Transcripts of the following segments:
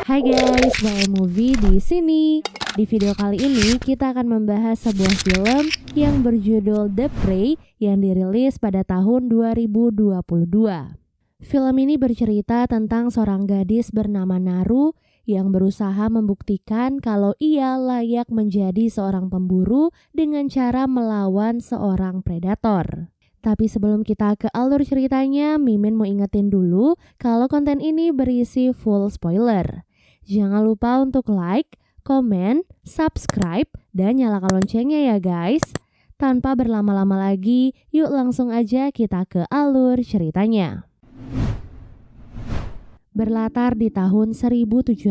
Hai guys, YM Movie di sini. Di video kali ini kita akan membahas sebuah film yang berjudul The Prey yang dirilis pada tahun 2022. Film ini bercerita tentang seorang gadis bernama Naru yang berusaha membuktikan kalau ia layak menjadi seorang pemburu dengan cara melawan seorang predator. Tapi sebelum kita ke alur ceritanya, Mimin mau ingetin dulu kalau konten ini berisi full spoiler. Jangan lupa untuk like, komen, subscribe, dan nyalakan loncengnya ya guys. Tanpa berlama-lama lagi, yuk langsung aja kita ke alur ceritanya. Berlatar di tahun 1719,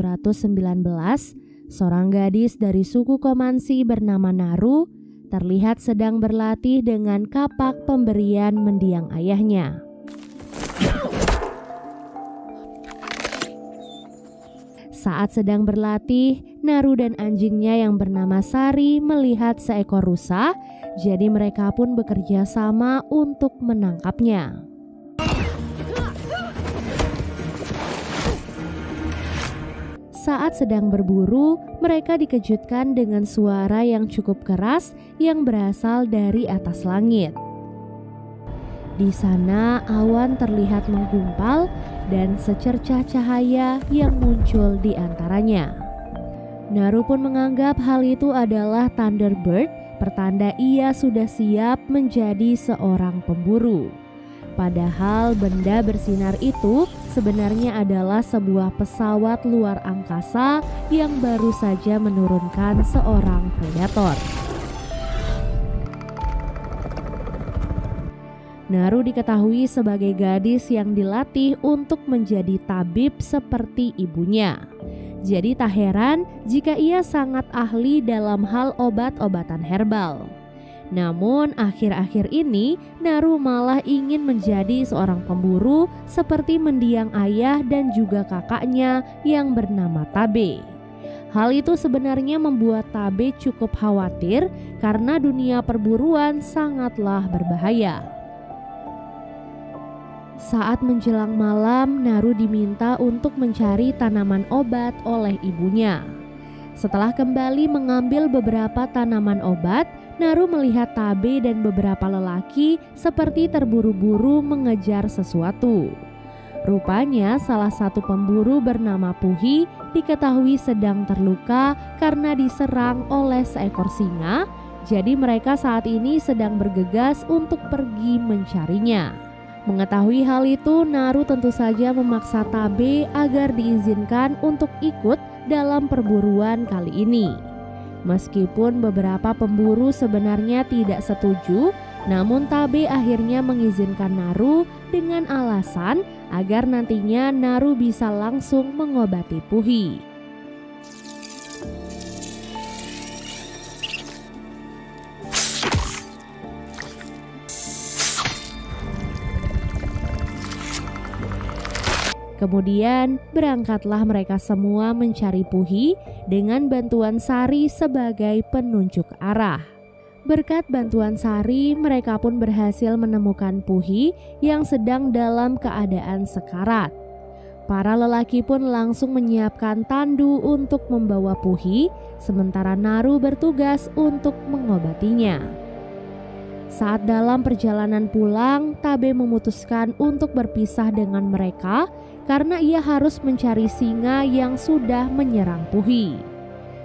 seorang gadis dari suku Komansi bernama Naru terlihat sedang berlatih dengan kapak pemberian mendiang ayahnya. Saat sedang berlatih, Naru dan anjingnya yang bernama Sari melihat seekor rusa, jadi mereka pun bekerja sama untuk menangkapnya. Saat sedang berburu, mereka dikejutkan dengan suara yang cukup keras yang berasal dari atas langit. Di sana awan terlihat menggumpal dan secercah cahaya yang muncul di antaranya. Naru pun menganggap hal itu adalah Thunderbird, pertanda ia sudah siap menjadi seorang pemburu. Padahal benda bersinar itu sebenarnya adalah sebuah pesawat luar angkasa yang baru saja menurunkan seorang predator. Naru diketahui sebagai gadis yang dilatih untuk menjadi tabib seperti ibunya. Jadi tak heran jika ia sangat ahli dalam hal obat-obatan herbal. Namun akhir-akhir ini Naru malah ingin menjadi seorang pemburu seperti mendiang ayah dan juga kakaknya yang bernama Tabe. Hal itu sebenarnya membuat Tabe cukup khawatir karena dunia perburuan sangatlah berbahaya. Saat menjelang malam, Naru diminta untuk mencari tanaman obat oleh ibunya. Setelah kembali mengambil beberapa tanaman obat, Naru melihat Tabe dan beberapa lelaki seperti terburu-buru mengejar sesuatu. Rupanya salah satu pemburu bernama Puhi diketahui sedang terluka karena diserang oleh seekor singa, jadi mereka saat ini sedang bergegas untuk pergi mencarinya. Mengetahui hal itu, Naru tentu saja memaksa Tabe agar diizinkan untuk ikut dalam perburuan kali ini. Meskipun beberapa pemburu sebenarnya tidak setuju, namun Tabe akhirnya mengizinkan Naru dengan alasan agar nantinya Naru bisa langsung mengobati Puhi. Kemudian berangkatlah mereka semua mencari Puhi dengan bantuan Sari sebagai penunjuk arah. Berkat bantuan Sari, mereka pun berhasil menemukan Puhi yang sedang dalam keadaan sekarat. Para lelaki pun langsung menyiapkan tandu untuk membawa Puhi, sementara Naru bertugas untuk mengobatinya. Saat dalam perjalanan pulang, Tabe memutuskan untuk berpisah dengan mereka karena ia harus mencari singa yang sudah menyerang Puhi.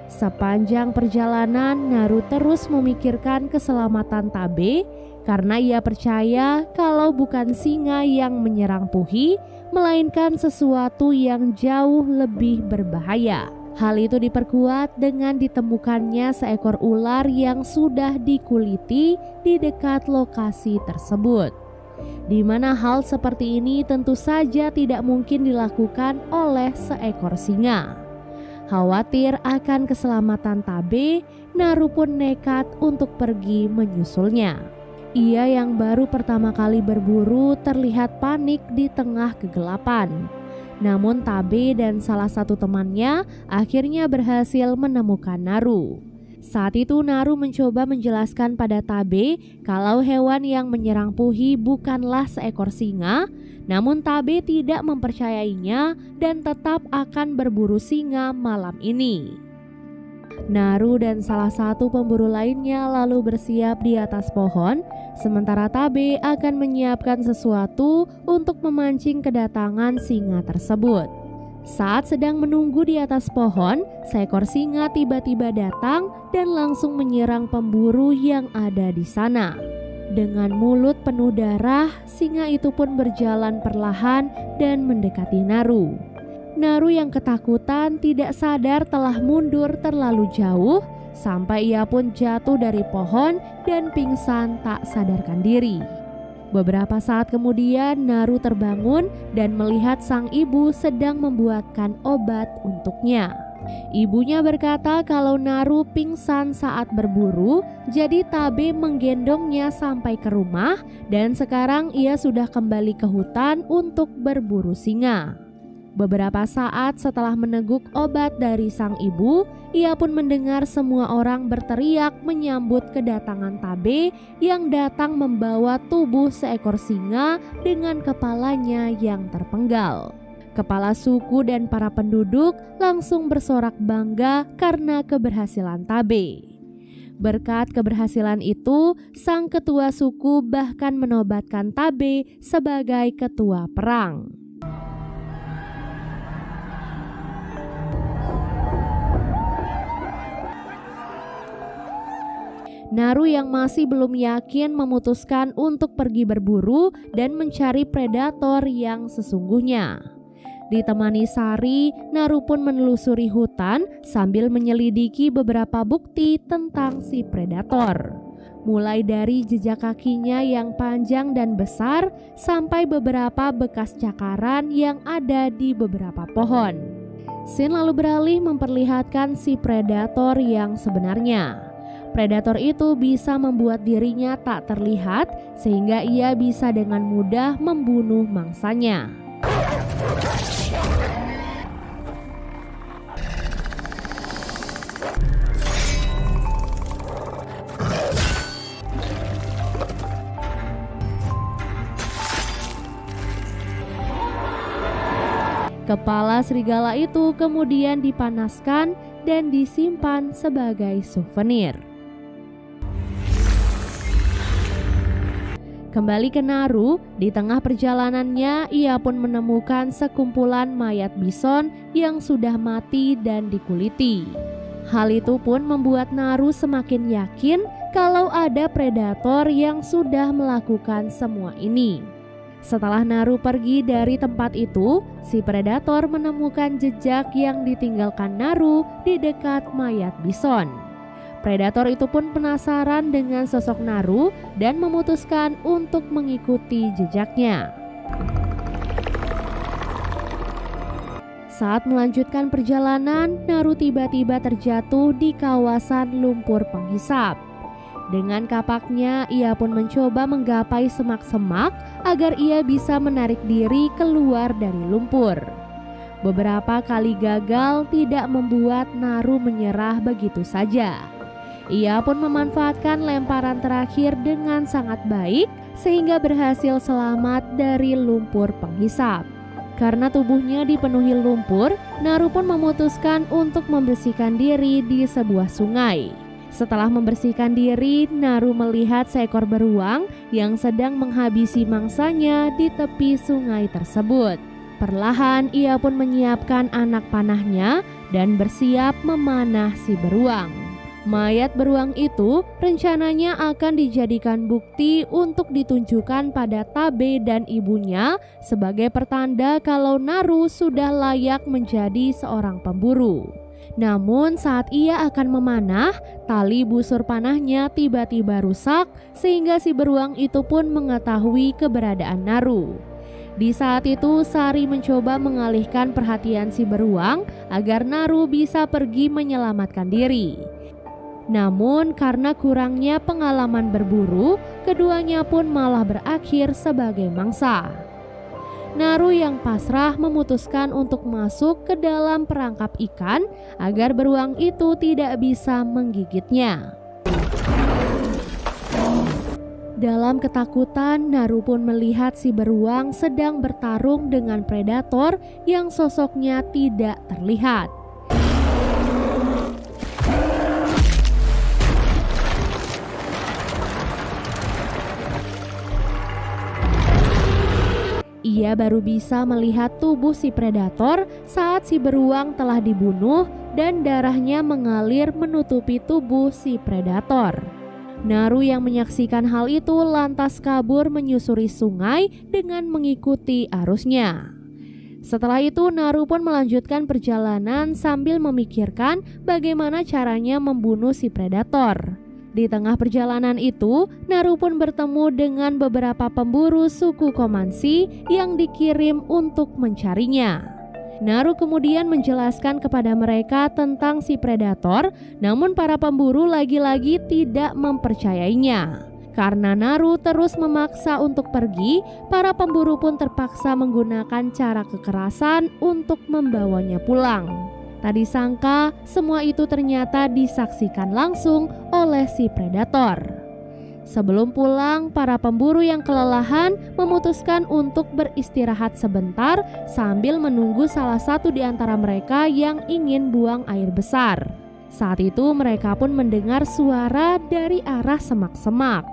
Sepanjang perjalanan, Naru terus memikirkan keselamatan Tabe karena ia percaya kalau bukan singa yang menyerang Puhi, melainkan sesuatu yang jauh lebih berbahaya. Hal itu diperkuat dengan ditemukannya seekor ular yang sudah dikuliti di dekat lokasi tersebut. Di mana hal seperti ini tentu saja tidak mungkin dilakukan oleh seekor singa. Khawatir akan keselamatan Tabe, Naru pun nekat untuk pergi menyusulnya. Ia yang baru pertama kali berburu terlihat panik di tengah kegelapan. Namun Tabe dan salah satu temannya akhirnya berhasil menemukan Naru. Saat itu Naru mencoba menjelaskan pada Tabe kalau hewan yang menyerang Puhi bukanlah seekor singa, namun Tabe tidak mempercayainya dan tetap akan berburu singa malam ini. Naru dan salah satu pemburu lainnya lalu bersiap di atas pohon, sementara Tabe akan menyiapkan sesuatu untuk memancing kedatangan singa tersebut. Saat sedang menunggu di atas pohon, seekor singa tiba-tiba datang dan langsung menyerang pemburu yang ada di sana. Dengan mulut penuh darah, singa itu pun berjalan perlahan dan mendekati Naru. Naru yang ketakutan tidak sadar telah mundur terlalu jauh sampai ia pun jatuh dari pohon dan pingsan tak sadarkan diri. Beberapa saat kemudian Naru terbangun dan melihat sang ibu sedang membuatkan obat untuknya. Ibunya berkata kalau Naru pingsan saat berburu, jadi Tabe menggendongnya sampai ke rumah dan sekarang ia sudah kembali ke hutan untuk berburu singa. Beberapa saat setelah meneguk obat dari sang ibu, ia pun mendengar semua orang berteriak menyambut kedatangan Tabe yang datang membawa tubuh seekor singa dengan kepalanya yang terpenggal. Kepala suku dan para penduduk langsung bersorak bangga karena keberhasilan Tabe. Berkat keberhasilan itu, sang ketua suku bahkan menobatkan Tabe sebagai ketua perang. Naru yang masih belum yakin memutuskan untuk pergi berburu dan mencari predator yang sesungguhnya. Ditemani Sari, Naru pun menelusuri hutan sambil menyelidiki beberapa bukti tentang si predator. Mulai dari jejak kakinya yang panjang dan besar sampai beberapa bekas cakaran yang ada di beberapa pohon. Scene lalu beralih memperlihatkan si predator yang sebenarnya. Predator itu bisa membuat dirinya tak terlihat sehingga ia bisa dengan mudah membunuh mangsanya. Kepala serigala itu kemudian dipanaskan dan disimpan sebagai souvenir. Kembali ke Naru, di tengah perjalanannya ia pun menemukan sekumpulan mayat bison yang sudah mati dan dikuliti. Hal itu pun membuat Naru semakin yakin kalau ada predator yang sudah melakukan semua ini. Setelah Naru pergi dari tempat itu, si predator menemukan jejak yang ditinggalkan Naru di dekat mayat bison. Predator itu pun penasaran dengan sosok Naru dan memutuskan untuk mengikuti jejaknya. Saat melanjutkan perjalanan, Naru tiba-tiba terjatuh di kawasan lumpur penghisap. Dengan kapaknya, ia pun mencoba menggapai semak-semak agar ia bisa menarik diri keluar dari lumpur. Beberapa kali gagal tidak membuat Naru menyerah begitu saja. Ia pun memanfaatkan lemparan terakhir dengan sangat baik sehingga berhasil selamat dari lumpur penghisap. Karena tubuhnya dipenuhi lumpur, Naru pun memutuskan untuk membersihkan diri di sebuah sungai. Setelah membersihkan diri, Naru melihat seekor beruang yang sedang menghabisi mangsanya di tepi sungai tersebut. Perlahan ia pun menyiapkan anak panahnya dan bersiap memanah si beruang. Mayat beruang itu rencananya akan dijadikan bukti untuk ditunjukkan pada Tabe dan ibunya sebagai pertanda kalau Naru sudah layak menjadi seorang pemburu. Namun saat ia akan memanah, tali busur panahnya tiba-tiba rusak sehingga si beruang itu pun mengetahui keberadaan Naru. Di saat itu Sari mencoba mengalihkan perhatian si beruang agar Naru bisa pergi menyelamatkan diri. Namun karena kurangnya pengalaman berburu, keduanya pun malah berakhir sebagai mangsa. Naru yang pasrah memutuskan untuk masuk ke dalam perangkap ikan agar beruang itu tidak bisa menggigitnya. Dalam ketakutan, Naru pun melihat si beruang sedang bertarung dengan predator yang sosoknya tidak terlihat. Ia baru bisa melihat tubuh si predator saat si beruang telah dibunuh dan darahnya mengalir menutupi tubuh si predator. Naru yang menyaksikan hal itu lantas kabur menyusuri sungai dengan mengikuti arusnya. Setelah itu Naru pun melanjutkan perjalanan sambil memikirkan bagaimana caranya membunuh si predator. Di tengah perjalanan itu, Naru pun bertemu dengan beberapa pemburu suku Komansi yang dikirim untuk mencarinya. Naru kemudian menjelaskan kepada mereka tentang si predator, namun para pemburu lagi-lagi tidak mempercayainya. Karena Naru terus memaksa untuk pergi, para pemburu pun terpaksa menggunakan cara kekerasan untuk membawanya pulang. Tak disangka, semua itu ternyata disaksikan langsung oleh si predator. Sebelum pulang, para pemburu yang kelelahan memutuskan untuk beristirahat sebentar sambil menunggu salah satu di antara mereka yang ingin buang air besar. Saat itu mereka pun mendengar suara dari arah semak-semak.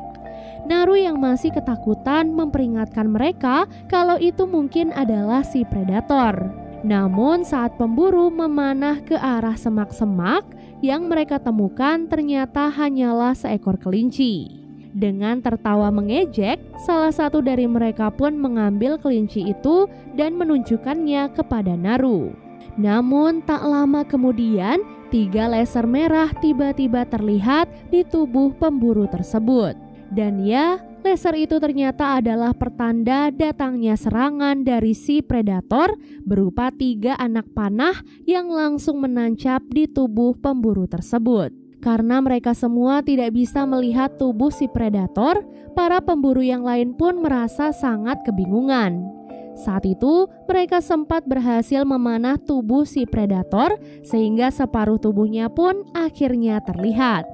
Naru yang masih ketakutan memperingatkan mereka kalau itu mungkin adalah si predator. Namun saat pemburu memanah ke arah semak-semak, yang mereka temukan ternyata hanyalah seekor kelinci. Dengan tertawa mengejek, salah satu dari mereka pun mengambil kelinci itu dan menunjukkannya kepada Naru. Namun tak lama kemudian, 3 laser merah tiba-tiba terlihat di tubuh pemburu tersebut. Dan ya, laser itu ternyata adalah pertanda datangnya serangan dari si predator berupa 3 anak panah yang langsung menancap di tubuh pemburu tersebut. Karena mereka semua tidak bisa melihat tubuh si predator, para pemburu yang lain pun merasa sangat kebingungan. Saat itu, mereka sempat berhasil memanah tubuh si predator sehingga separuh tubuhnya pun akhirnya terlihat.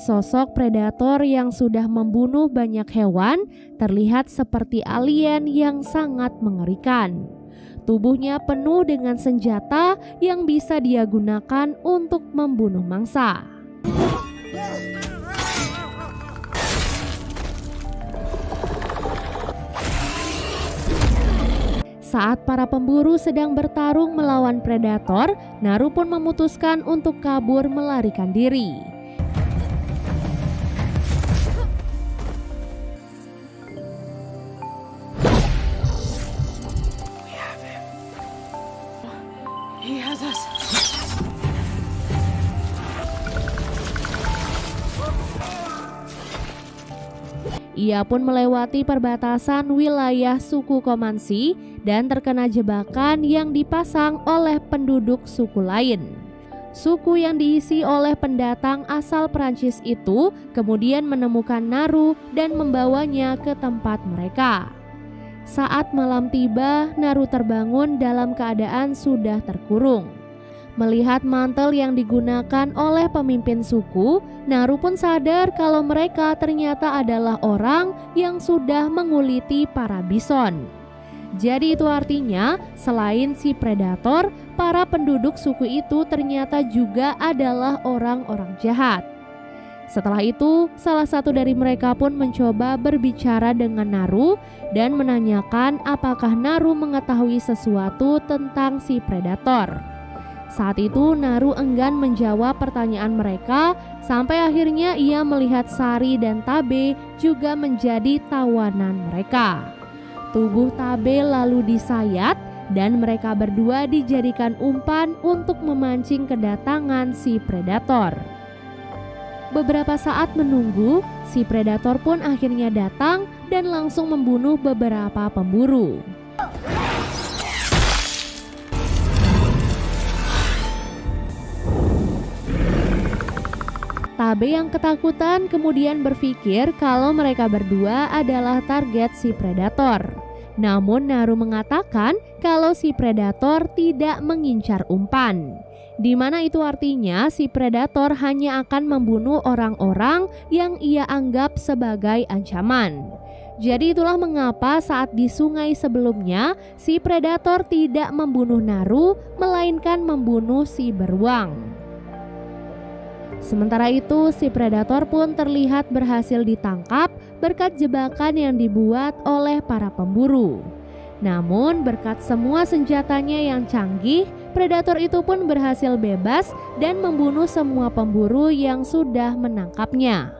Sosok predator yang sudah membunuh banyak hewan terlihat seperti alien yang sangat mengerikan. Tubuhnya penuh dengan senjata yang bisa dia gunakan untuk membunuh mangsa. Saat para pemburu sedang bertarung melawan predator, Naru pun memutuskan untuk kabur melarikan diri. He has us. Ia pun melewati perbatasan wilayah suku Komansi dan terkena jebakan yang dipasang oleh penduduk suku lain. Suku yang diisi oleh pendatang asal Prancis itu kemudian menemukan Naru dan membawanya ke tempat mereka. Saat malam tiba, Naru terbangun dalam keadaan sudah terkurung. Melihat mantel yang digunakan oleh pemimpin suku, Naru pun sadar kalau mereka ternyata adalah orang yang sudah menguliti para bison. Jadi itu artinya selain si predator, para penduduk suku itu ternyata juga adalah orang-orang jahat. Setelah itu, salah satu dari mereka pun mencoba berbicara dengan Naru dan menanyakan apakah Naru mengetahui sesuatu tentang si predator. Saat itu Naru enggan menjawab pertanyaan mereka sampai akhirnya ia melihat Sari dan Tabe juga menjadi tawanan mereka. Tubuh Tabe lalu disayat dan mereka berdua dijadikan umpan untuk memancing kedatangan si predator. Beberapa saat menunggu, si predator pun akhirnya datang dan langsung membunuh beberapa pemburu. Tabe yang ketakutan kemudian berpikir kalau mereka berdua adalah target si predator. Namun Naru mengatakan kalau si predator tidak mengincar umpan, di mana itu artinya si predator hanya akan membunuh orang-orang yang ia anggap sebagai ancaman. Jadi itulah mengapa saat di sungai sebelumnya si predator tidak membunuh Naru melainkan membunuh si beruang. Sementara itu si predator pun terlihat berhasil ditangkap berkat jebakan yang dibuat oleh para pemburu. Namun berkat semua senjatanya yang canggih, predator itu pun berhasil bebas dan membunuh semua pemburu yang sudah menangkapnya.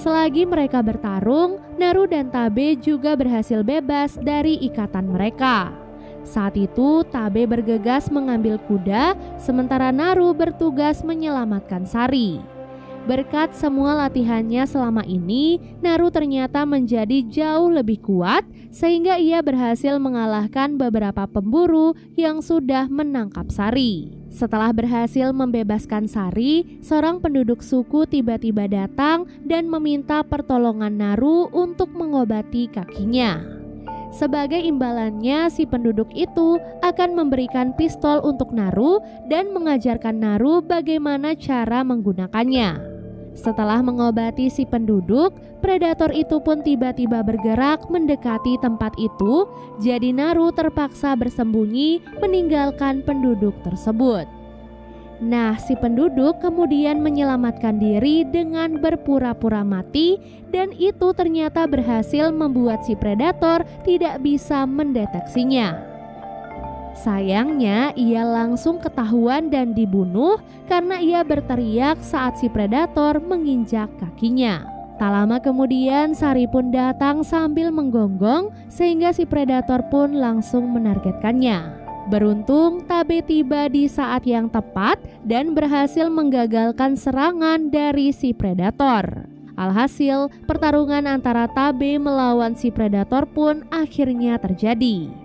Selagi mereka bertarung, Naru dan Tabe juga berhasil bebas dari ikatan mereka. Saat itu Tabe bergegas mengambil kuda, sementara Naru bertugas menyelamatkan Sari. Berkat semua latihannya selama ini, Naru ternyata menjadi jauh lebih kuat sehingga ia berhasil mengalahkan beberapa pemburu yang sudah menangkap Sari. Setelah berhasil membebaskan Sari, seorang penduduk suku tiba-tiba datang dan meminta pertolongan Naru untuk mengobati kakinya. Sebagai imbalannya, si penduduk itu akan memberikan pistol untuk Naru dan mengajarkan Naru bagaimana cara menggunakannya. Setelah mengobati si penduduk, predator itu pun tiba-tiba bergerak mendekati tempat itu, jadi Naru terpaksa bersembunyi meninggalkan penduduk tersebut. Nah, si penduduk kemudian menyelamatkan diri dengan berpura-pura mati dan itu ternyata berhasil membuat si predator tidak bisa mendeteksinya. Sayangnya ia langsung ketahuan dan dibunuh karena ia berteriak saat si predator menginjak kakinya. Tak lama kemudian Sari pun datang sambil menggonggong sehingga si predator pun langsung menargetkannya. Beruntung Tabe tiba di saat yang tepat dan berhasil menggagalkan serangan dari si predator. Alhasil pertarungan antara Tabe melawan si predator pun akhirnya terjadi.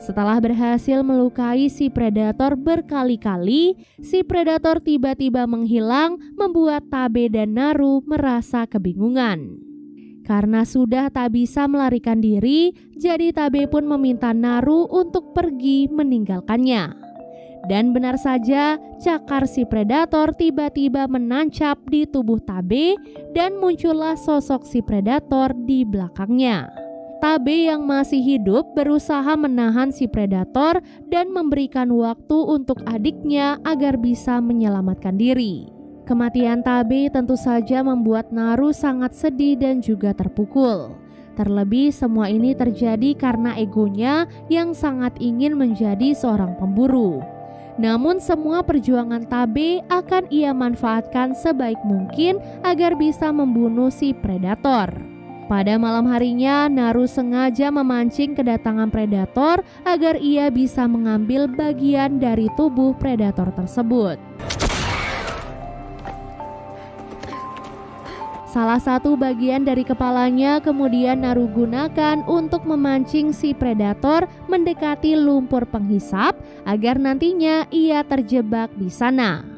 Setelah berhasil melukai si predator berkali-kali, si predator tiba-tiba menghilang membuat Tabe dan Naru merasa kebingungan. Karena sudah tak bisa melarikan diri, jadi Tabe pun meminta Naru untuk pergi meninggalkannya. Dan benar saja, cakar si predator tiba-tiba menancap di tubuh Tabe dan muncullah sosok si predator di belakangnya. Tabe yang masih hidup berusaha menahan si predator dan memberikan waktu untuk adiknya agar bisa menyelamatkan diri. Kematian Tabe tentu saja membuat Naru sangat sedih dan juga terpukul. Terlebih semua ini terjadi karena egonya yang sangat ingin menjadi seorang pemburu. Namun semua perjuangan Tabe akan ia manfaatkan sebaik mungkin agar bisa membunuh si predator. Pada malam harinya, Naru sengaja memancing kedatangan predator agar ia bisa mengambil bagian dari tubuh predator tersebut. Salah satu bagian dari kepalanya kemudian Naru gunakan untuk memancing si predator mendekati lumpur penghisap agar nantinya ia terjebak di sana.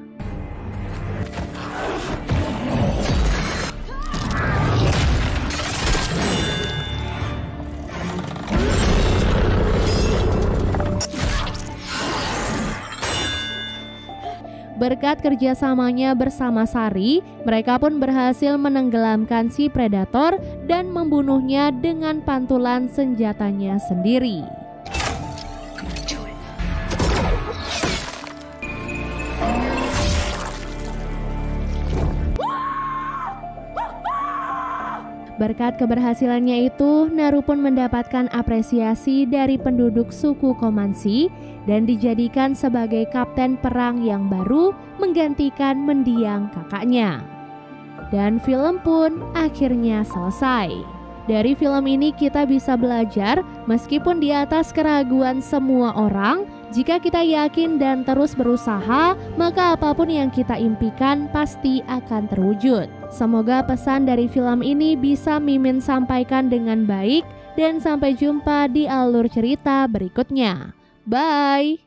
Berkat kerjasamanya bersama Sari, mereka pun berhasil menenggelamkan si predator dan membunuhnya dengan pantulan senjatanya sendiri. Berkat keberhasilannya itu, Naru pun mendapatkan apresiasi dari penduduk suku Komansi dan dijadikan sebagai kapten perang yang baru menggantikan mendiang kakaknya. Dan film pun akhirnya selesai. Dari film ini kita bisa belajar, meskipun di atas keraguan semua orang, jika kita yakin dan terus berusaha, maka apapun yang kita impikan pasti akan terwujud. Semoga pesan dari film ini bisa Mimin sampaikan dengan baik, dan sampai jumpa di alur cerita berikutnya. Bye!